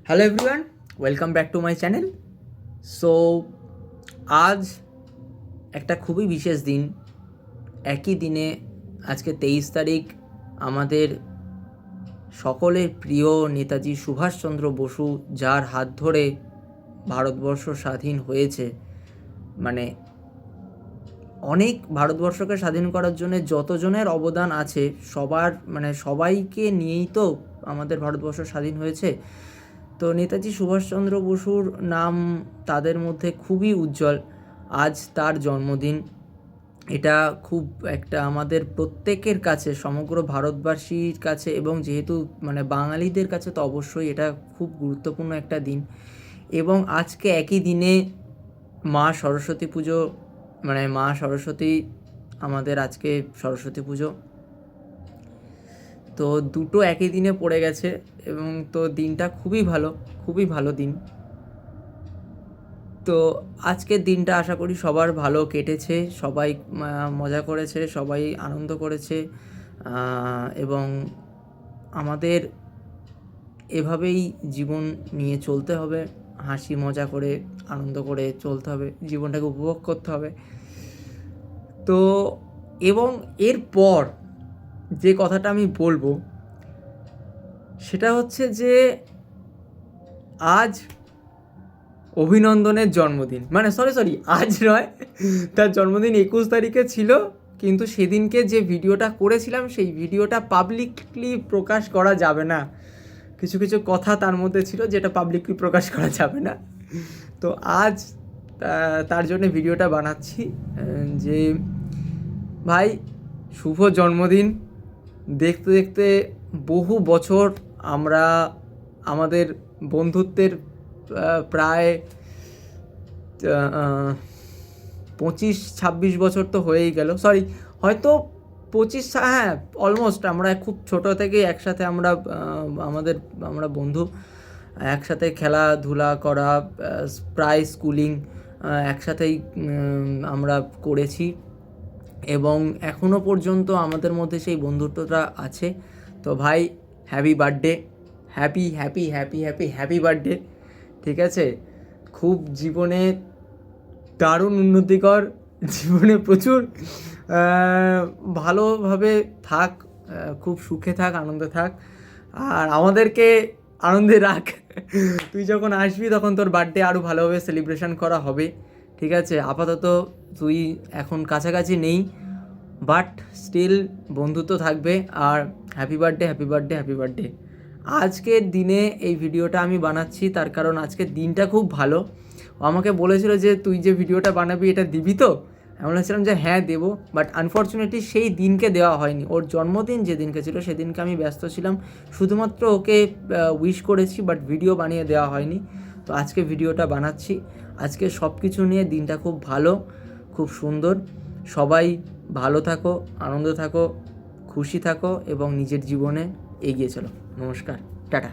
Hello everyone, welcome back to my channel. So আজ একটা খুবই বিশেষ দিন। একই দিনে আজকে 23 তারিখ আমাদের সকলের প্রিয় নেতাজি সুভাষচন্দ্র বসু, যার হাত ধরে ভারতবর্ষ স্বাধীন হয়েছে, মানে অনেক ভারতবর্ষকে স্বাধীন করার জন্য যতজনের অবদান আছে সবাইকে নিয়েই তো আমাদের ভারতবর্ষ স্বাধীন হয়েছে। তো নেতাজি সুভাষচন্দ্র বসুর নাম তাদের মধ্যে খুবই উজ্জ্বল। আজ তার জন্মদিন। এটা খুব একটা আমাদের প্রত্যেকের কাছে, সমগ্র ভারতবাসীর কাছে এবং যেহেতু বাঙালিদের কাছে তো অবশ্যই এটা খুব গুরুত্বপূর্ণ একটা দিন। এবং আজকে একই দিনে মা সরস্বতী পুজো, মা সরস্বতী, আমাদের আজকে সরস্বতী পুজো। তো দুটো একই দিনে পড়ে গেছে এবং তো দিনটা খুবই ভালো দিন। তো আজকের দিনটা আশা করি সবার ভালো কেটেছে, সবাই মজা করেছে, সবাই আনন্দ করেছে। এবং আমাদের এভাবেই জীবন নিয়ে চলতে হবে, হাসি মজা করে আনন্দ করে চলতে হবে, জীবনটাকে উপভোগ করতে হবে। তো এবং এরপর যে কথাটা আমি বলবো সেটা হচ্ছে যে আজ অভিনন্দনের জন্মদিন, সরি আজ নয়, তার জন্মদিন 21 তারিখে ছিল। কিন্তু সেদিনকে যে ভিডিওটা করেছিলাম সেই ভিডিওটা পাবলিকলি প্রকাশ করা যাবে না। কিছু কিছু কথা তার মধ্যে ছিল যেটা পাবলিকলি প্রকাশ করা যাবে না। তো আজ তার জন্য ভিডিওটা বানাচ্ছি যে ভাই, শুভ জন্মদিন। দেখতে দেখতে বহু বছর আমরা আমাদের বন্ধুত্বের প্রায় 25-26 বছর তো হয়েই গেল, সরি হয়তো 25, হ্যাঁ অলমোস্ট। আমরা খুব ছোটো থেকে একসাথে আমরা বন্ধু, একসাথে খেলাধুলা করা, প্রায় স্কুলিং একসাথেই আমরা করেছি এবং এখনও পর্যন্ত আমাদের মধ্যে সেই বন্ধুত্বটা আছে। তো ভাই, happy birthday, happy happy happy happy happy birthday. ঠিক আছে, খুব জীবনে দারুণ উন্নতি কর, জীবনে প্রচুর ভালোভাবে থাক, খুব সুখে থাক, আনন্দে থাক, আর আমাদেরকে আনন্দে রাখ। তুই যখন আসবি তখন তোর বার্থডে আরও ভালোভাবে সেলিব্রেশন করা হবে। ঠিক আছে, আপাতত তুই এখন কাছাকাছি নেই, বাট স্টিল বন্ধুত্ব থাকবে। আর happy birthday, happy birthday, happy birthday. আজকের দিনে এই ভিডিওটা আমি বানাচ্ছি তার কারণ আজকের দিনটা খুব ভালো। ও আমাকে বলেছিল যে তুই যে ভিডিওটা বানাবি এটা দিবি তো। আমি বলেছিলাম যে হ্যাঁ দেবো, বাট আনফর্চুনেটলি সেই দিনকে দেওয়া হয়নি। ওর জন্মদিন যেদিনকে ছিল সেদিনকে আমি ব্যস্ত ছিলাম, শুধুমাত্র ওকে উইশ করেছি, বাট ভিডিও বানিয়ে দেওয়া হয়নি। তো আজকে ভিডিওটা বানাচ্ছি। আজকে সব কিছু নিয়ে দিনটা খুব ভালো, খুব সুন্দর। সবাই ভালো থাকো, আনন্দ থাকো, খুশি থাকো এবং নিজের জীবনে এগিয়ে চলো। নমস্কার, টাটা।